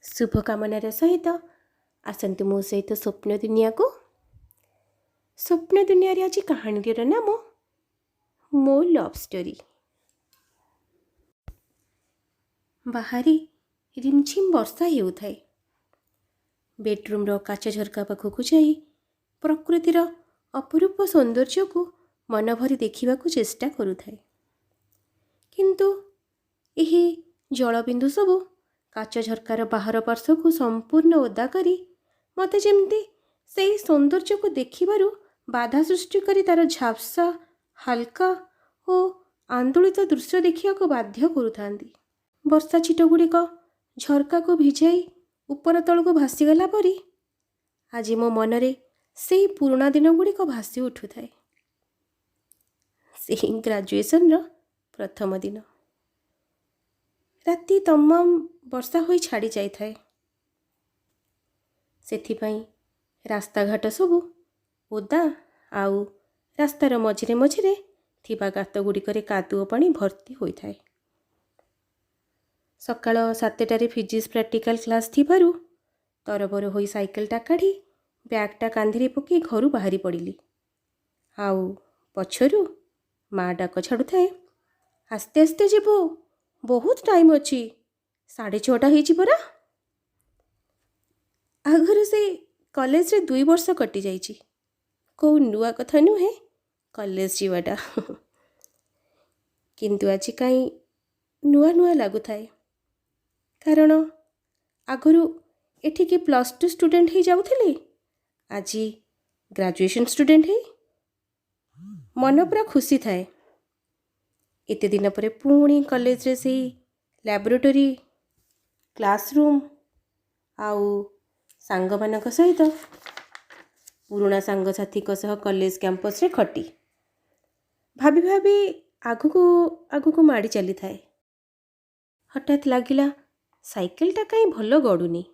शुभकामनार सहित आसतु मो सहित स्वप्न दुनिया को। स्वप्न दुनिया रे आज कहानीर नाम मो लव स्टोरी। बाहरी रिमझिम वर्षा हेउथाए। बेडरूम काच झरका पाखक जाई प्रकृतिर अपरूप सौंदर्य को मन भरी देखा चेष्टा करुथाए। किंतु यही जलबिंदु सबू काच झरकार बाहर पार्श्व को संपूर्ण ओदा करी मते जेमती से सौंदर्य को देखिबारु बाधा सृष्टि करी तार झापसा हल्का और आंदोलित दृश्य देखिया को बाध्य करुथांती। वर्षा छिट गुड़िक झरका को भिजाई ऊपर तल को भासीगला परी आज मो मनरे से पुराणा दिन गुड़िक भासी उठुथाए। से ग्रेजुएशन रो प्रथम दिन राति तमाम वर्षा होई छाड़ी जाई थाए। सेथिपाई रास्ता घाट सबू ओदा आउ रास्तार मझिरे मझिरे थिबा गात गुड़िकरे कादुओ पानी भर्ती होई थाए। सकाळ 7टारे फिजिक्स प्रैक्टिकल क्लास थिबारु तरबर होई साइकेलटा काढ़ी बैगटा कांधीरे पकई घरु बाहरी पड़िली। आउ पछरु माँ डाक छाड़ू थाए, आस्ते आस्ते जीवो, बहुत टाइम अच्छी, 6:30 होईची परा। आगर से कॉलेज रे 2 वर्ष कटि जाइची, को नुआ कथा नुहे कॉलेज जीवाटा किंतु आज कहीं नुआ नुआ लगु थाए। कारण आगरु एठिके +2 स्टूडेंट ही जाउथिले, आज ग्रेजुएशन स्टूडेंट ही मन पूरा खुशी थाए। एते दिन परे पुणी कॉलेज रे से लैबोरेटरी क्लासरूम आउ सांग मानक सहित पुराणा सांग साथी सह कॉलेज कैंपस रे खटी भाभी भाभी आगु को माड़ी चली थाए। हठात लागिला साइकेलटा कहीं भल गड़ुनी।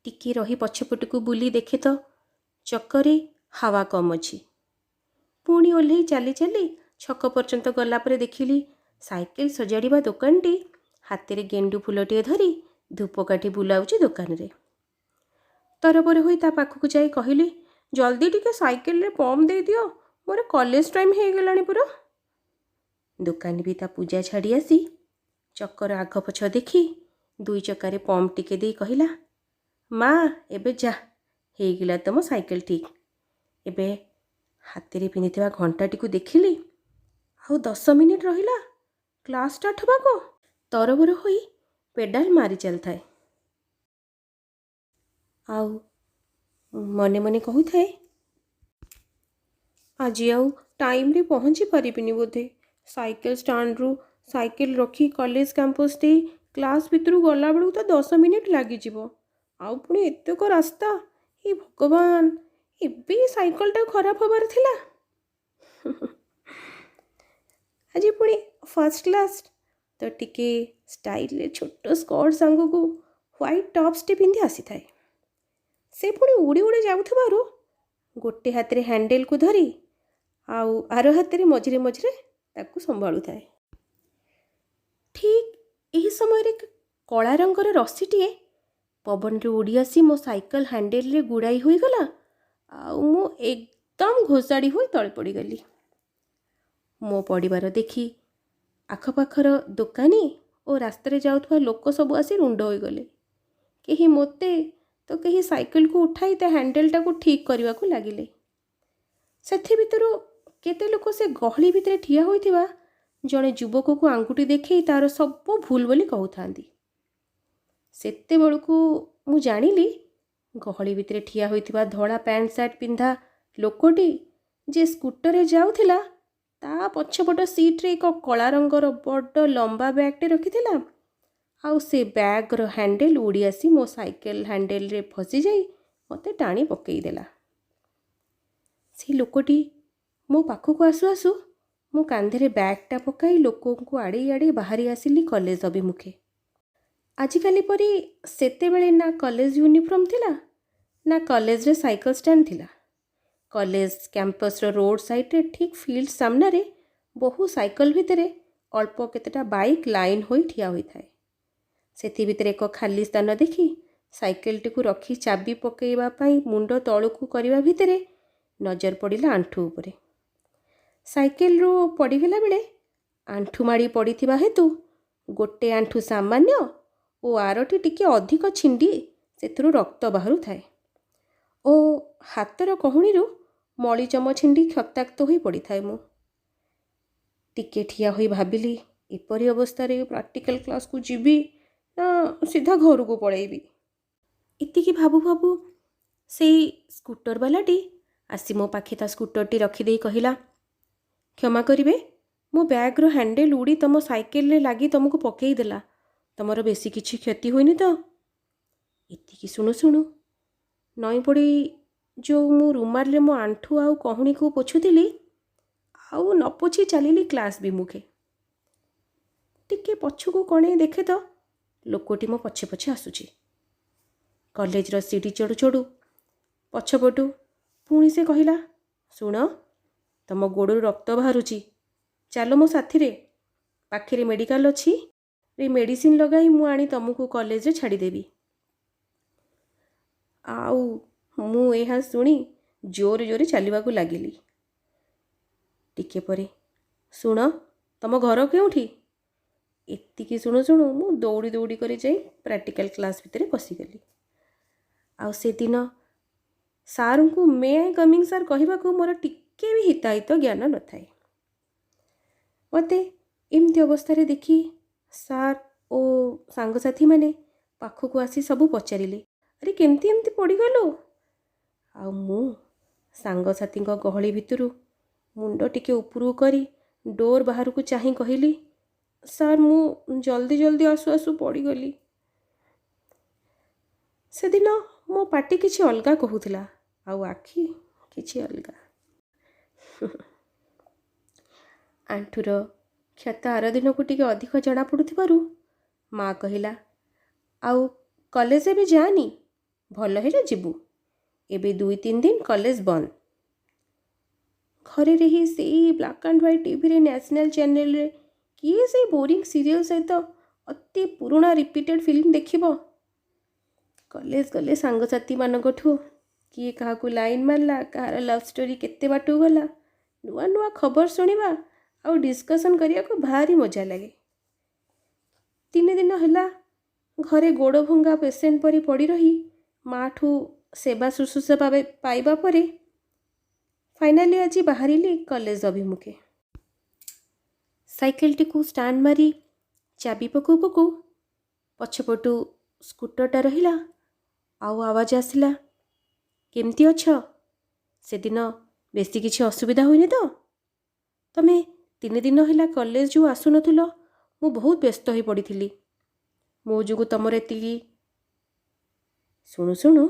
टिके रही पछपट को बुली देखे तो चक्करे हावा कम अच्छी। पुणी ओल्हे चली चली छक पर्यंत गला परे देखिली साइकेल सजाड़िबा दुकानटी हाथ में गेंडू फूलटे धरी धूपकाठी बुलाउची दुकान रे। तरबर होई ता पाखक जाई कहली, जल्दी टिके साइकेल रे पंप दे दियो, मोर कॉलेज टाइम हो गलानी पूरा। दुकान भी ता पूजा छाड़ी आसी चक्कर आग पछ देखी 2 चक्कर पंप टिके दे कहला, माँ एबे जा हेगला तुम साइकेल ठीक। एबे हाथ में पिंधिथिबा घंटाटी को देखिली आउ 10 मिनिट रहिला क्लास स्टार्ट हबा को। तरबर होई पेडाल मारी चल थाए आउ मने मने कहू थाए, आज आउ टाइम रे पहुँची पारिबिनी बोधे। साइकेल स्टांड रू साइकेल रखी कॉलेज कैंपस दे क्लास भितरू गला बेलू तो 10 मिनिट लगी जीवो। आउ पुणी एतक रास्ता, हे भगवान एबे साइकेलटा खराब हबार थिला। आज पुणी फर्स्ट क्लास तो टिके स्टाइल छोट स्कर्ट सांग को व्हाइट टॉप्स टे पिंधि आसी थाए। से पुणी उड़ी उड़ी जाउथबारु गोटे हाथ रे हैंडल को धरी आउ आर हाथ रे मझिरे मझिरे ताकू संभाळु थाए। ठीक यही समय रे कला रंगर रस्सीटीए पवन रे उड़ी आसी मो साइकेल हैंडल रे गुड़ाई होई गला आउ मो एकदम घोषाड़ी होई तळे पड़ी गली। मो पड़िबार देखी आखपाखर दुकानी और रास्ता रे जाउथबा लोक सब आसी रुंड होई गले। केही मोते तो कहीं साइकेल को उठाई ता हैंडलटा को ठीक करने को लगिले। सेथि भितरु केते लोक से गहली भितर ठिया होइथिबा जड़े युवक को आंगुठी देखई तार सब भूल बोली कहउथांती। सेते बेलकू मु जानिली गहली भितर ठिया होइथिबा धड़ा पैंट सार्ट पिंधा लोकटी जे स्कूटर रे जाउथिला ता पछपट सीट रे एक कला रंगर बड़ लंबा बैगटे रखिथिला आउ से बैग रो हैंडल उड़ी आसी मो साइकेल हैंडल रे फसी जाई मते टाणी पकई देला। से लोकटी मो पाखक आसु आसु मो कांधे बैगटा पकाई लोकों को आड़े आड़े बाहरी आसिली कॉलेज अभिमुखे। आजिकाली परी सेते बेले ना कॉलेज यूनिफॉर्म थिला ना कॉलेज रे साइकेल स्टैंड थिला। कॉलेज कैंपस रो रोड साइड रे ठीक फील्ड सामना रे बहु साइकेल भितरे अल्प केतेटा बाइक लाइन होई ठिया होई थाए। ସେଥି ଭିତରେ ଏକ ଖାଲି ସ୍ଥାନ ଦେଖି ସାଇକେଲଟିକୁ ରଖି ଚାବି ପକାଇବା ପାଇଁ ମୁଣ୍ଡ ତଳକୁ କରିବା ଭିତରେ ନଜର ପଡ଼ିଲା ଆଣ୍ଠୁ ଉପରେ। ସାଇକେଲରୁ ପଡ଼ିଗଲା ବେଳେ ଆଣ୍ଠୁ ମାଡ଼ି ପଡ଼ିଥିବା ହେତୁ ଗୋଟେ ଆଣ୍ଠୁ ସାମାନ୍ୟ ଓ ଆରଟି ଟିକେ ଅଧିକ ଛିଣ୍ଡି ସେଥିରୁ ରକ୍ତ ବାହାରୁଥାଏ ଓ ହାତର କହୁଣୀରୁ ମଳିଚମ ଛିଣ୍ଡି କ୍ଷତାକ୍ତ ହୋଇ ପଡ଼ିଥାଏ। ମୁଁ ଟିକେ ଠିଆ ହୋଇ ଭାବିଲି, ଏପରି ଅବସ୍ଥାରେ ପ୍ରାକ୍ଟିକାଲ କ୍ଲାସ୍କୁ ଯିବି ନା ସିଧା ଘରକୁ ପଳେଇବି। ଏତିକି ଭାବୁ ଭାବୁ ସେଇ ସ୍କୁଟର ବାଲାଟି ଆସି ମୋ ପାଖେ ତା ସ୍କୁଟରଟି ରଖିଦେଇ କହିଲା, କ୍ଷମା କରିବେ, ମୋ ବ୍ୟାଗ୍ର ହ୍ୟାଣ୍ଡେଲ୍ ଉଡ଼ି ତମ ସାଇକେଲରେ ଲାଗି ତମକୁ ପକେଇ ଦେଲା। ତମର ବେଶୀ କିଛି କ୍ଷତି ହୋଇନି ତ? ଏତିକି ଶୁଣୁ ଶୁଣୁ ନଈଁ ପଡ଼ି ଯେଉଁ ମୁଁ ରୁମାଲରେ ମୋ ଆଣ୍ଠୁ ଆଉ କହୁଣୀକୁ ପୋଛୁଥିଲି, ଆଉ ନ ପୋଛି ଚାଲିଲି କ୍ଲାସ୍ ବିମୁଖେ। ଟିକେ ପଛକୁ କଣେଇ ଦେଖେ ତ ଲୋକଟି ମୋ ପଛେ ପଛେ ଆସୁଛି। କଲେଜର ସିଡ଼ି ଚଢ଼ୁ ଚଢ଼ୁ ପଛପଟୁ ପୁଣି ସେ କହିଲା, ଶୁଣ, ତମ ଗୋଡ଼ରୁ ରକ୍ତ ବାହାରୁଛି, ଚାଲ ମୋ ସାଥିରେ, ପାଖରେ ମେଡ଼ିକାଲ ଅଛି, ଏ ମେଡ଼ିସିନ ଲଗାଇ ମୁଁ ଆଣି ତମକୁ କଲେଜରେ ଛାଡ଼ିଦେବି। ଆଉ ମୁଁ ଏହା ଶୁଣି ଜୋରେ ଜୋରେ ଚାଲିବାକୁ ଲାଗିଲି। ଟିକେ ପରେ, ଶୁଣ, ତମ ଘର କେଉଁଠି? ଏତିକି ଶୁଣୁ ଶୁଣୁ ମୁଁ ଦୌଡ଼ି ଦୌଡ଼ି କରି ଯାଇ ପ୍ରାକ୍ଟିକାଲ କ୍ଲାସ୍ ଭିତରେ ପଶିଗଲି। ଆଉ ସେଦିନ ସାର୍ଙ୍କୁ ମେ ଆଇ କମିଂ ସାର୍ କହିବାକୁ ମୋର ଟିକେ ବି ହିତାହିତ ଜ୍ଞାନ ନଥାଏ। ମୋତେ ଏମିତି ଅବସ୍ଥାରେ ଦେଖି ସାର୍ ଓ ସାଙ୍ଗସାଥିମାନେ ପାଖକୁ ଆସି ସବୁ ପଚାରିଲେ, ଆରେ କେମିତି ଏମିତି ପଡ଼ିଗଲୁ? ଆଉ ମୁଁ ସାଙ୍ଗସାଥିଙ୍କ ଗହଳି ଭିତରୁ ମୁଣ୍ଡ ଟିକେ ଉପରକୁ କରି ଡୋର୍ ବାହାରକୁ ଚାହିଁ କହିଲି, ସାର୍, ମୁଁ ଜଲ୍ଦି ଜଲ୍ଦି ଆସୁ ଆସୁ ପଡ଼ିଗଲି। ସେଦିନ ମୋ ପାଟି କିଛି ଅଲଗା କହୁଥିଲା ଆଉ ଆଖି କିଛି ଅଲଗା। ଆଣ୍ଠୁର କ୍ଷତ ଆର ଦିନକୁ ଟିକେ ଅଧିକ ଜଣାପଡ଼ୁଥିବାରୁ ମା କହିଲା, ଆଉ କଲେଜ ଏବେ ଯାଆନି, ଭଲ ହେଲେ ଯିବୁ। ଏବେ 2-3 ଦିନ କଲେଜ ବନ୍ଦ। ଘରେ ରହି ସେଇ ବ୍ଲାକ୍ ଆଣ୍ଡ ହ୍ୱାଇଟ୍ ଟିଭିରେ ନ୍ୟାସନାଲ ଚ୍ୟାନେଲରେ କିଏ ସେଇ ବୋରିଂ ସିରିଏଲ ସହିତ ଅତି ପୁରୁଣା ରିପିଟେଡ଼ ଫିଲ୍ମ ଦେଖିବ? କଲେଜ ଗଲେ ସାଙ୍ଗସାଥିମାନଙ୍କଠୁ କିଏ କାହାକୁ ଲାଇନ୍ ମାରିଲା, କାହାର ଲଭ୍ ଷ୍ଟୋରି କେତେ ବାଟକୁ ଗଲା, ନୂଆ ନୂଆ ଖବର ଶୁଣିବା ଆଉ ଡିସ୍କସନ୍ କରିବାକୁ ଭାରି ମଜା ଲାଗେ। 3 ଦିନ ହେଲା ଘରେ ଗୋଡ଼ ଭଙ୍ଗା ପେସେଣ୍ଟ ପରି ପଡ଼ି ରହି ମାଠୁ ସେବା ଶୁଶ୍ରୂଷା ପାଇବା ପରେ ଫାଇନାଲି ଆଜି ବାହାରିଲି କଲେଜ ଅଭିମୁଖେ। ସାଇକେଲଟିକୁ ଷ୍ଟାଣ୍ଡ ମାରି ଚାବି ପକଉ ପକଉ ପଛପଟୁ ସ୍କୁଟରଟା ରହିଲା ଆଉ ଆୱାଜ ଆସିଲା, କେମିତି ଅଛ? ସେଦିନ ବେଶୀ କିଛି ଅସୁବିଧା ହୋଇନି ତ? ତମେ 3 ଦିନ ହେଲା କଲେଜ ଯେଉଁ ଆସୁନଥିଲ, ମୁଁ ବହୁତ ବ୍ୟସ୍ତ ହୋଇ ପଡ଼ିଥିଲି। ମୋ ଯୋଗୁଁ ତମର ଏତିକି। ଶୁଣୁ ଶୁଣୁ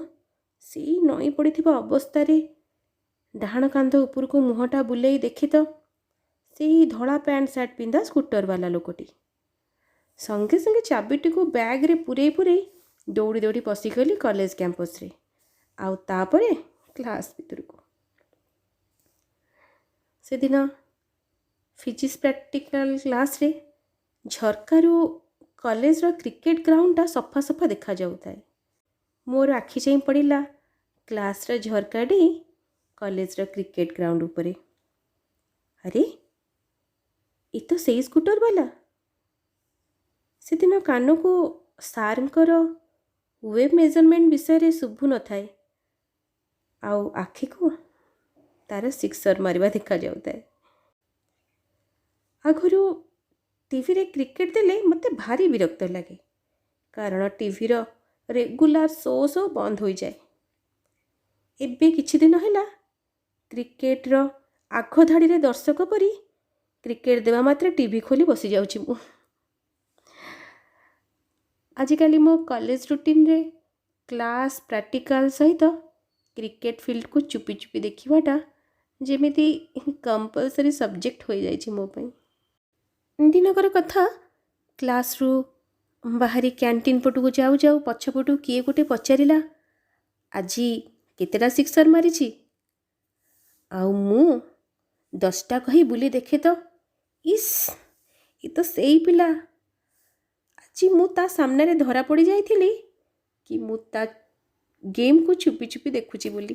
ସେଇ ନଈଁ ପଡ଼ିଥିବା ଅବସ୍ଥାରେ ଡାହାଣ କାନ୍ଧ ଉପରକୁ ମୁହଁଟା ବୁଲେଇ ଦେଖେ ତ ସେଇ ଧଳା ପ୍ୟାଣ୍ଟ ସାର୍ଟ ପିନ୍ଧା ସ୍କୁଟର ବାଲା ଲୋକଟି। ସଙ୍ଗେ ସଙ୍ଗେ ଚାବିଟିକୁ ବ୍ୟାଗ୍ରେ ପୂରେଇ ପୂରେଇ ଦୌଡ଼ି ଦୌଡ଼ି ପଶିଗଲି କଲେଜ କ୍ୟାମ୍ପସରେ, ଆଉ ତାପରେ କ୍ଲାସ୍ ଭିତରକୁ। ସେଦିନ ଫିଜିକ୍ସ ପ୍ରାକ୍ଟିକାଲ କ୍ଲାସ୍ରେ ଝରକାରୁ କଲେଜର କ୍ରିକେଟ ଗ୍ରାଉଣ୍ଡଟା ସଫା ସଫା ଦେଖାଯାଉଥାଏ। ମୋର ଆଖି ଯାଇ ପଡ଼ିଲା କ୍ଲାସ୍ର ଝରକା ଡେଇଁ କଲେଜର କ୍ରିକେଟ ଗ୍ରାଉଣ୍ଡ ଉପରେ। ଆରେ, ଏ ତ ସେଇ ସ୍କୁଟର ବାଲା। ସେଦିନ କାନକୁ ସାର୍ଙ୍କର ୱେବ୍ ମେଜରମେଣ୍ଟ ବିଷୟରେ ଶୁଭୁ ନଥାଏ, ଆଉ ଆଖିକୁ ତାର ସିକ୍ସର ମାରିବା ଦେଖାଯାଉଥାଏ। ଆଗରୁ ଟିଭିରେ କ୍ରିକେଟ ଦେଲେ ମୋତେ ଭାରି ବିରକ୍ତ ଲାଗେ, କାରଣ ଟିଭିର ରେଗୁଲାର ଶୋ ବନ୍ଦ ହୋଇଯାଏ। ଏବେ କିଛି ଦିନ ହେଲା କ୍ରିକେଟର ଆଗ ଧାଡ଼ିରେ ଦର୍ଶକ ପରି କ୍ରିକେଟ ଦେବା ମାତ୍ରେ ଟିଭି ଖୋଲି ବସିଯାଉଛି ମୁଁ। ଆଜିକାଲି ମୋ କଲେଜ ରୁଟିନରେ କ୍ଲାସ୍ ପ୍ରାକ୍ଟିକାଲ ସହିତ କ୍ରିକେଟ ଫିଲ୍ଡକୁ ଚୁପି ଚୁପି ଦେଖିବାଟା ଯେମିତି କମ୍ପଲସରି ସବଜେକ୍ଟ ହୋଇଯାଇଛି ମୋ ପାଇଁ। ଦିନକର କଥା, କ୍ଲାସ୍ରୁ ବାହାରି କ୍ୟାଣ୍ଟିନ୍ ପଟକୁ ଯାଉ ଯାଉ ପଛପଟୁ କିଏ ଗୋଟେ ପଚାରିଲା, ଆଜି କେତେଟା ସିକ୍ସର ମାରିଛି? ଆଉ ମୁଁ 10ଟା କହି ବୁଲି ଦେଖେ ତ, ଇସ୍, ଏ ତ ସେଇ ପିଲା। जी मु ता सामने धरा पड़ जाइथिली कि मु ता गेम को छुपी छुपी देखुची बोली।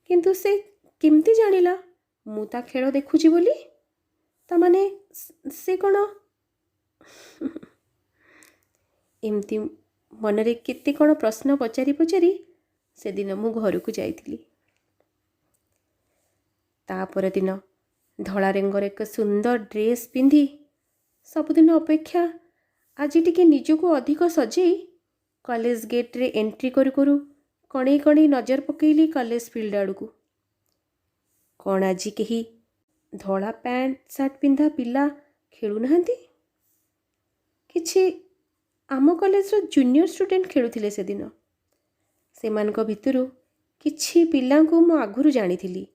किंतु से केमती जानिला मु ता खेल देखुची बोली? ता माने से कौन एमती मनरे केते कौन प्रश्न पचारि पचारि से दिन मु घर को जाइथिली। तापर दिन धला रेंगर एक सुंदर ड्रेस पिंधि सबुदिन अपेक्षा आज टिके निजको अधिक सजई कॉलेज गेट रे एंट्री करू करू कणई कणई नजर पकेली कॉलेज फील्ड आड़ को। कौन आज कहीं धला पैंट सार्ट पिंधा पिला खेलु नहांती? किछि आम कॉलेज रो जूनियर स्टूडेंट खेलुथिले से दिन। सेमानक भितरु किछि पिलांकु मु आगुरु जानिथिली।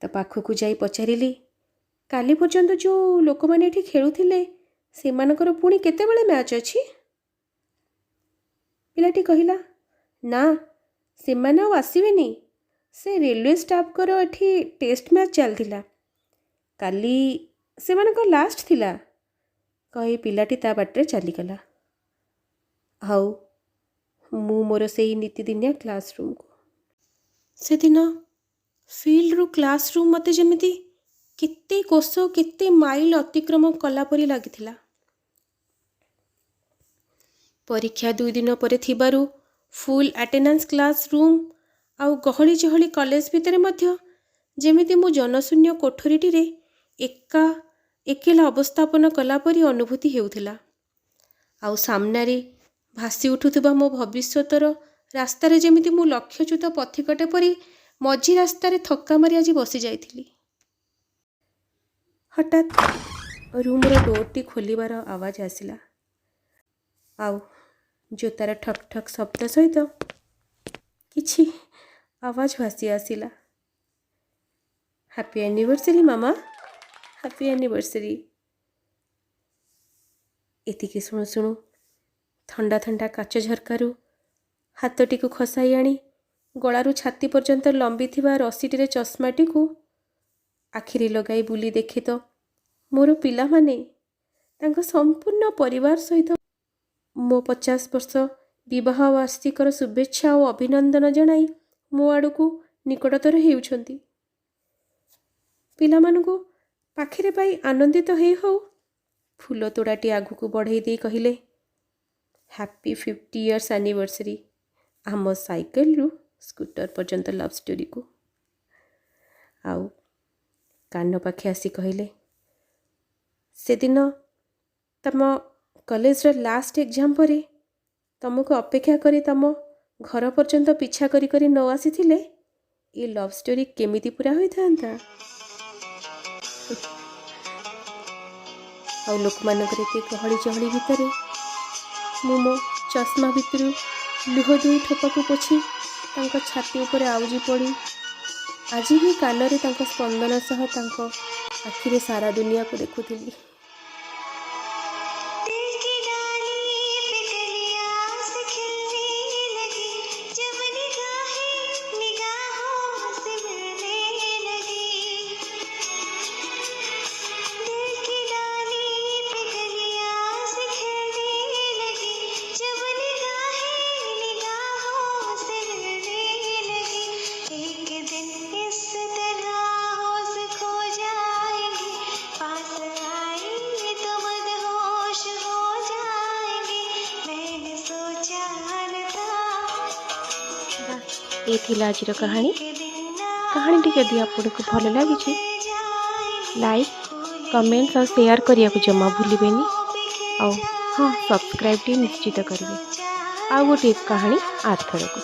तो पाखकु जाई पचारिली काली पर्यंत जो लोक माने एठी खेलुथिले सेमानकर पुणी केतेबेले मैच अछि? पिलाटी कहिला ना सेमाने आउ आसीबेनी, से रेलवे स्टाफ करो एठी टेस्ट मैच चलथिला, काली सेमानकर लास्ट थिला। कही पिलाटी ता बाटरे चलीगला। आउ मु मोर सेई नीतिदिनिया क्लासरूम को। से दिन फील्ड रु क्लासरूम मते जेमिति केते कोस केते माइल अतिक्रम कला परी लागिथिला। परीक्षा 2 दिन पर थिबारु फुल अटेंडेंस क्लासरूम आउ गहली चहली कॉलेज भितर मध्य जेमिति मु जनशून्य कोठरीटी रे एकेला अवस्थापन कला परी अनुभूति हेउथिला। आउ सामनारे भासी उठुथुबा मो भविष्यतर रास्तारे जेमिति मु लक्ष्यच्युत पथिकटे परी मझी रास्तारे थक्का मारी आज बसी जाइथिली। हठात रूमर डोरटी खोलिबार आवाज आसिला। आउ जोतार ठक ठक शब्द सहित किछि आवाज भासी आसिला। हैप्पी एनिवर्सरी मामा, हैप्पी एनिवर्सरी। एतिके शुणु शुणु ठंडा ठंडा काच झरकारु हाथटी को खसाई आनी गलारू छाती पर्यंत लंबी थिबा रसीटी चश्माटी को आखिरी लगाई बुली देखे तो मोर पिला माने तांको संपूर्ण परिवार सहित मो 50 वर्ष विवाह वार्षिकर शुभेच्छा और अभिनंदन जनाई मो आड़ को निकटतर हेउछंती। पिला मानकु पाखरे पाई आनंदित हो फूल तोड़ाटी आगु को बढ़ई दे कहले हैप्पी 50 इयर्स एनिवर्सरी आम साइकेल रु स्कूटर पर्यंत लव स्टोरी को। आउ कान पाखे आसी कहले से दिन तम कॉलेज रो लास्ट एग्जाम परे तुमको अपेक्षा करी तम घर पर्यंत पीछा करी करी न आसी थिले ये लव स्टोरी केमिति पूरा होई थांता। आउ लोक मानकर एते गहली चहली भितरे मु मो चश्मा भितरु लुह दुई ठोपा को पोछि तांको छाती ऊपर आउजी पड़ी आज भी कानरे तांको स्पंदन सह तांको आखिरे सारा दुनिया को देखुथिली। ये थिला आज कहानी टी जदि आपको भल लगी लाइक कमेंट्स और शेयर करने को जमा भूलें। हाँ सब्सक्राइब टी निश्चित करेंगे। आ गोटे कहानी आर थर को।